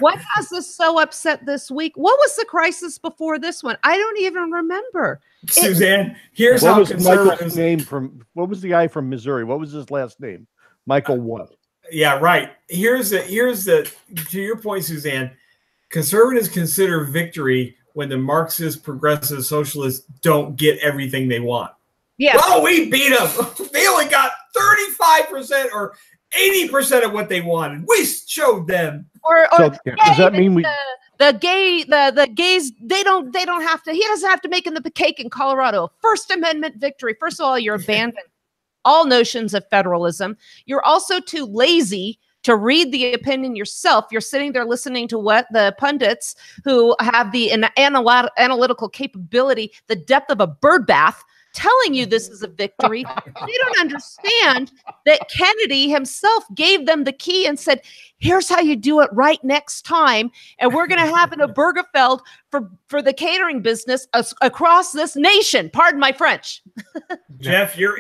What has us so upset this week? What was the crisis before this one? I don't even remember. Suzanne, here's what how was conservatives... Michael's name from, what was the guy from Missouri? What was his last name? Michael what? Yeah, right. Here's the to your point, Suzanne, conservatives consider victory when the Marxist, progressive, socialists don't get everything they want. Yeah. Well, we beat them. They only got 35% or 80% of what they wanted. We showed them. Does that mean the gays, they don't have to, he doesn't have to make in the cake in Colorado. First Amendment victory. First of all, you're abandoning all notions of federalism. You're also too lazy to read the opinion yourself. You're sitting there listening to what the pundits who have the analytical capability, the depth of a bird bath, telling you this is a victory. They don't understand that Kennedy himself gave them the key and said, here's how you do it right next time. And we're going to have an Obergefell for the catering business across this nation. Pardon my French. Jeff, you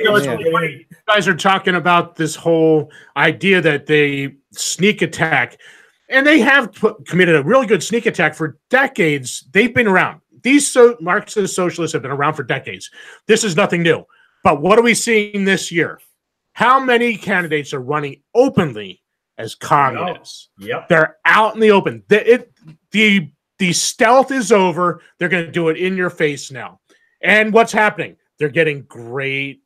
guys are talking about this whole idea that they sneak attack, and they have committed a really good sneak attack for decades. They've been around. These Marxist socialists have been around for decades. This is nothing new. But what are we seeing this year? How many candidates are running openly as communists? Yep. They're out in the open. The stealth is over. They're going to do it in your face now. And what's happening? They're getting great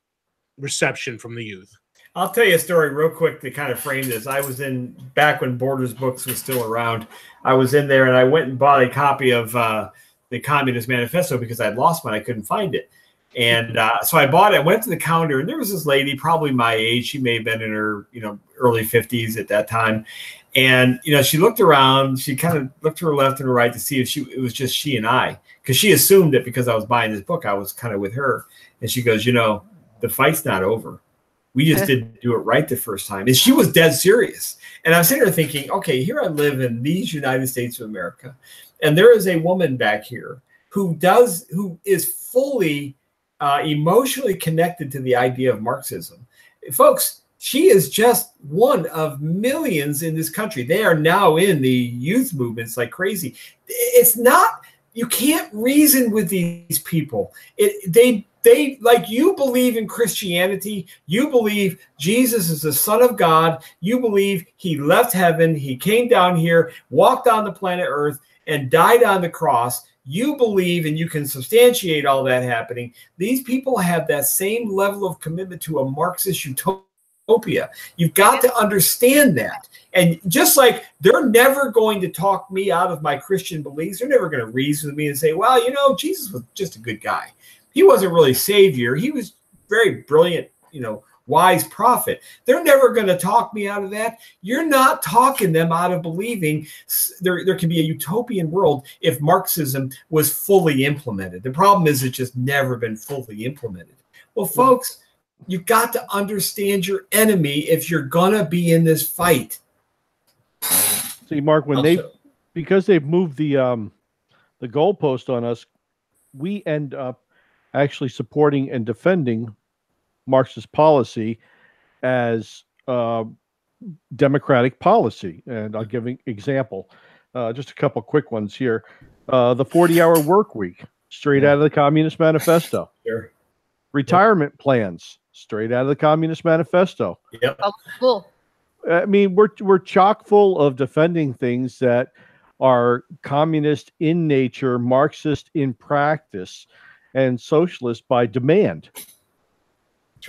reception from the youth. I'll tell you a story real quick to kind of frame this. I was back when Borders Books was still around. I was in there and I went and bought a copy of the Communist Manifesto because I'd lost one. I couldn't find it. And so I bought it. I went to the counter, and there was this lady, probably my age. She may have been in her, early 50s at that time. And, she looked around. She kind of looked to her left and her right to see if it was just she and I, because she assumed that because I was buying this book, I was kind of with her. And she goes, the fight's not over. We just didn't do it right the first time. And she was dead serious. And I was sitting there thinking, okay, here I live in these United States of America, and there is a woman back here who is fully emotionally connected to the idea of Marxism. Folks, she is just one of millions in this country. They are now in the youth movements like crazy. It's not, you can't reason with these people. They like, you believe in Christianity, you believe Jesus is the Son of God, you believe he left heaven, he came down here, walked on the planet Earth, and died on the cross. You believe, and you can substantiate all that happening. These people have that same level of commitment to a Marxist utopia. You've got to understand that. And just like they're never going to talk me out of my Christian beliefs, they're never going to reason with me and say, well, Jesus was just a good guy. He wasn't really Savior. He was very brilliant, wise prophet. They're never going to talk me out of that. You're not talking them out of believing there can be a utopian world if Marxism was fully implemented. The problem is it's just never been fully implemented. Well, folks, you've got to understand your enemy if you're going to be in this fight. See, Mark, because they've moved the goalpost on us, we end up actually supporting and defending Marxist policy as democratic policy. And I'll give an example, just a couple quick ones here. The 40-hour work week, straight out of the Communist Manifesto. Sure. Retirement plans, straight out of the Communist Manifesto. Yep. Oh, cool. I mean, we're chock full of defending things that are communist in nature, Marxist in practice, and socialist by demand.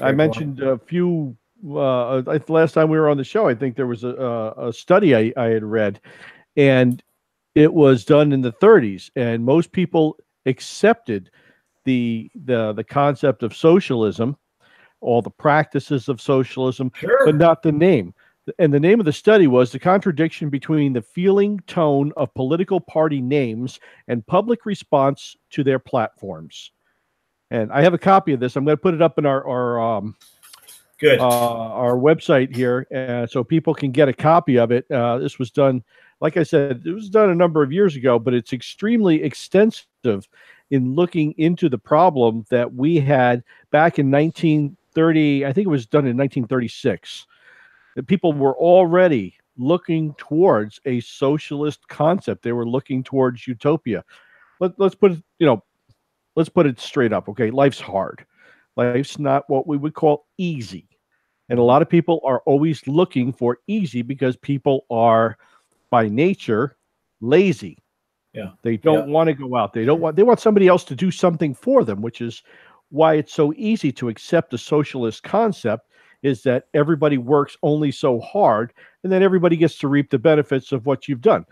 I mentioned a few. Last time we were on the show, I think there was a study I had read, and it was done in the 30s, and most people accepted the concept of socialism, all the practices of socialism, sure, but not the name. And the name of the study was The Contradiction Between the Feeling Tone of Political Party Names and Public Response to Their Platforms. And I have a copy of this. I'm going to put it up in our website here, so people can get a copy of it. This was done, like I said, it was done a number of years ago, but it's extremely extensive in looking into the problem that we had back in 1930. I think it was done in 1936. That people were already looking towards a socialist concept. They were looking towards utopia. Let's put it, let's put it straight up. Okay, life's hard. Life's not what we would call easy. And a lot of people are always looking for easy because people are by nature lazy. Yeah. They don't want to go out. They want somebody else to do something for them, which is why it's so easy to accept the socialist concept, is that everybody works only so hard and then everybody gets to reap the benefits of what you've done.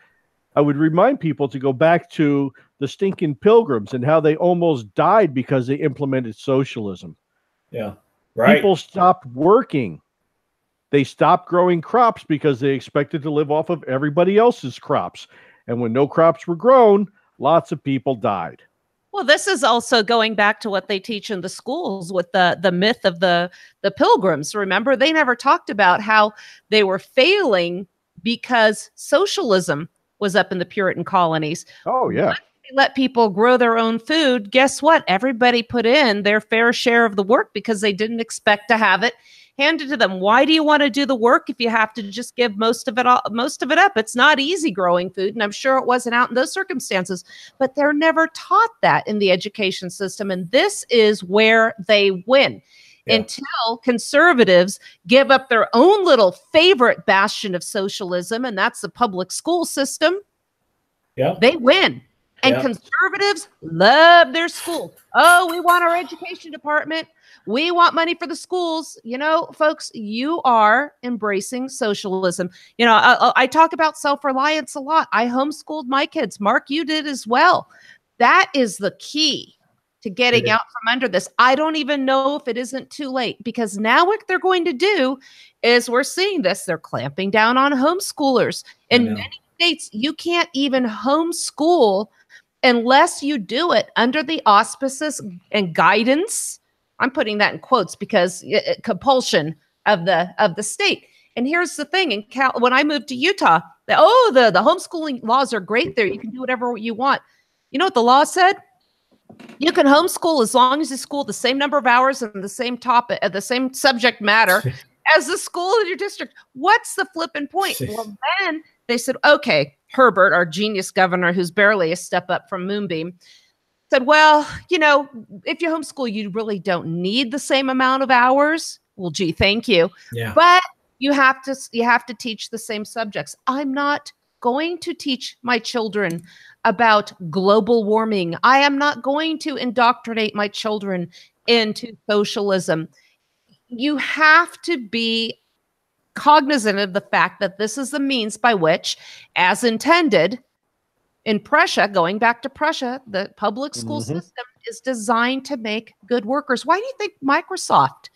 I would remind people to go back to the stinking Pilgrims and how they almost died because they implemented socialism. Yeah, right. People stopped working. They stopped growing crops because they expected to live off of everybody else's crops. And when no crops were grown, lots of people died. Well, this is also going back to what they teach in the schools with the myth of the Pilgrims. Remember, they never talked about how they were failing because socialism was up in the Puritan colonies. Oh, yeah. Once they let people grow their own food, guess what? Everybody put in their fair share of the work because they didn't expect to have it handed to them. Why do you want to do the work if you have to just give most of it up? It's not easy growing food, and I'm sure it wasn't out in those circumstances, but they're never taught that in the education system, and this is where they win. Yeah. Until conservatives give up their own little favorite bastion of socialism, and that's the public school system, they win. And conservatives love their school. Oh, we want our education department. We want money for the schools. Folks, you are embracing socialism. I talk about self-reliance a lot. I homeschooled my kids. Mark, you did as well. That is the key to getting out from under this. I don't even know if it isn't too late, because now what they're going to do is, we're seeing this, they're clamping down on homeschoolers. In many states, you can't even homeschool unless you do it under the auspices and guidance, I'm putting that in quotes because compulsion of the state. And here's the thing: when I moved to Utah, the homeschooling laws are great there. You can do whatever you want. You know what the law said? You can homeschool as long as you school the same number of hours and the same topic, the same subject matter as the school in your district. What's the flipping point? Well, then they said, okay, Herbert, our genius governor, who's barely a step up from Moonbeam, said, well, if you homeschool, you really don't need the same amount of hours. Well, gee, thank you. Yeah. But you have to teach the same subjects. I'm not going to teach my children about global warming. I am not going to indoctrinate my children into socialism. You have to be cognizant of the fact that this is the means by which, as intended in Prussia, going back to Prussia, the public school system is designed to make good workers. Why do you think Microsoft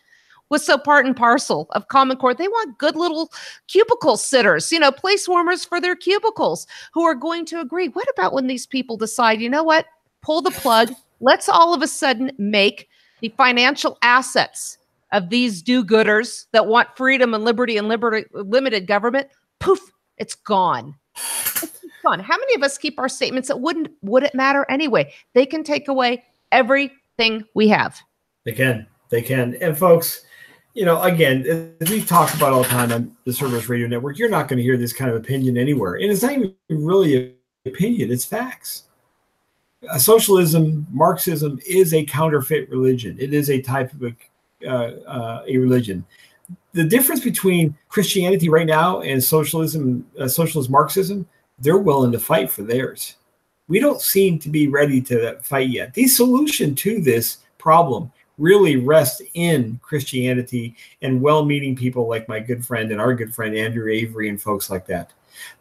was so part and parcel of Common Core? They want good little cubicle sitters, place warmers for their cubicles who are going to agree. What about when these people decide, you know what, pull the plug, let's all of a sudden make the financial assets of these do-gooders that want freedom and liberty and limited government, poof, it's gone. It's gone. How many of us keep our statements that wouldn't matter anyway? They can take away everything we have. They can. And folks, again, as we talk about all the time on the Cerberus Radio Network, you're not going to hear this kind of opinion anywhere. And it's not even really an opinion, it's facts. Socialism, Marxism is a counterfeit religion. It is a type of a religion. The difference between Christianity right now and socialism, socialist Marxism, they're willing to fight for theirs. We don't seem to be ready to fight yet. The solution to this problem really rests in Christianity and well-meaning people like my good friend and our good friend Andrew Avery and folks like that.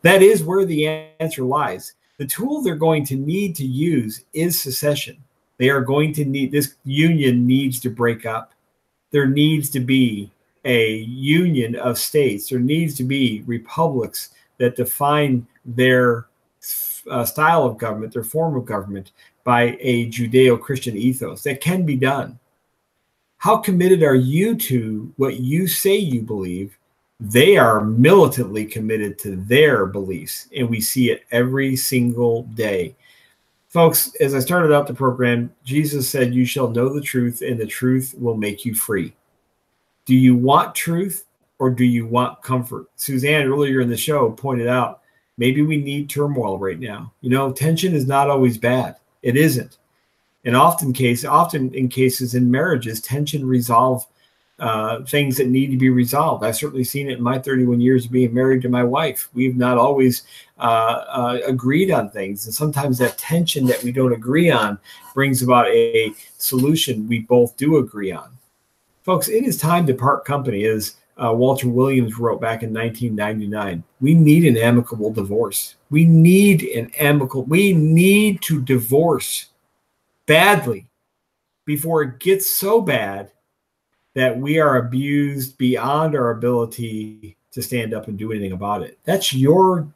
That is where the answer lies. The tool they're going to need to use is secession. They are going to need, this union needs to break up. There needs to be a union of states. There needs to be republics that define their style of government, their form of government, by a Judeo-Christian ethos. That can be done. How committed are you to what you say you believe? They are militantly committed to their beliefs, and we see it every single day. Folks, as I started out the program, Jesus said, you shall know the truth, and the truth will make you free. Do you want truth, or do you want comfort? Suzanne, earlier in the show, pointed out, maybe we need turmoil right now. Tension is not always bad. It isn't. And often in cases in marriages, tension resolve things that need to be resolved. I've certainly seen it in my 31 years of being married to my wife. We've not always agreed on things. And sometimes that tension that we don't agree on brings about a solution we both do agree on. Folks, it is time to part company, as Walter Williams wrote back in 1999. We need an amicable divorce. We need to divorce badly before it gets so bad that we are abused beyond our ability to stand up and do anything about it. That's your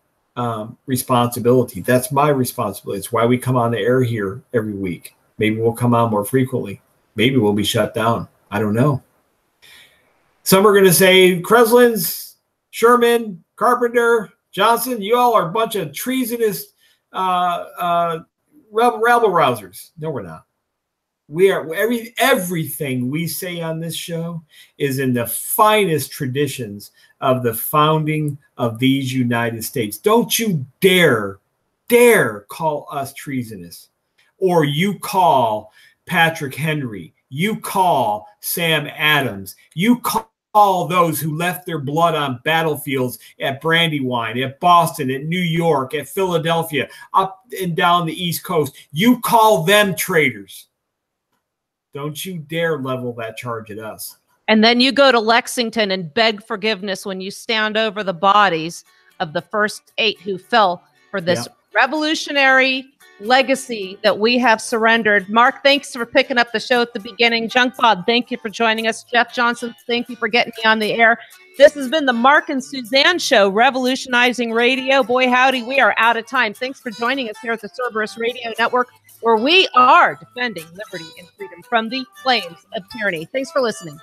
responsibility. That's my responsibility. It's why we come on the air here every week. Maybe we'll come on more frequently. Maybe we'll be shut down. I don't know. Some are going to say, Kreslins, Sherman, Carpenter, Johnson, you all are a bunch of treasonous rabble-rousers. No, we're not. We are everything we say on this show is in the finest traditions of the founding of these United States. Don't you dare call us treasonous, or you call Patrick Henry, you call Sam Adams, you call those who left their blood on battlefields at Brandywine, at Boston, at New York, at Philadelphia, up and down the East Coast. You call them traitors. Don't you dare level that charge at us. And then you go to Lexington and beg forgiveness when you stand over the bodies of the first 8 who fell for this revolutionary legacy that we have surrendered. Mark, thanks for picking up the show at the beginning. Junk Pod, thank you for joining us. Jeff Johnson, thank you for getting me on the air. This has been the Mark and Suzanne Show, revolutionizing radio. Boy, howdy, we are out of time. Thanks for joining us here at the Cerberus Radio Network, where we are defending liberty and freedom from the flames of tyranny. Thanks for listening.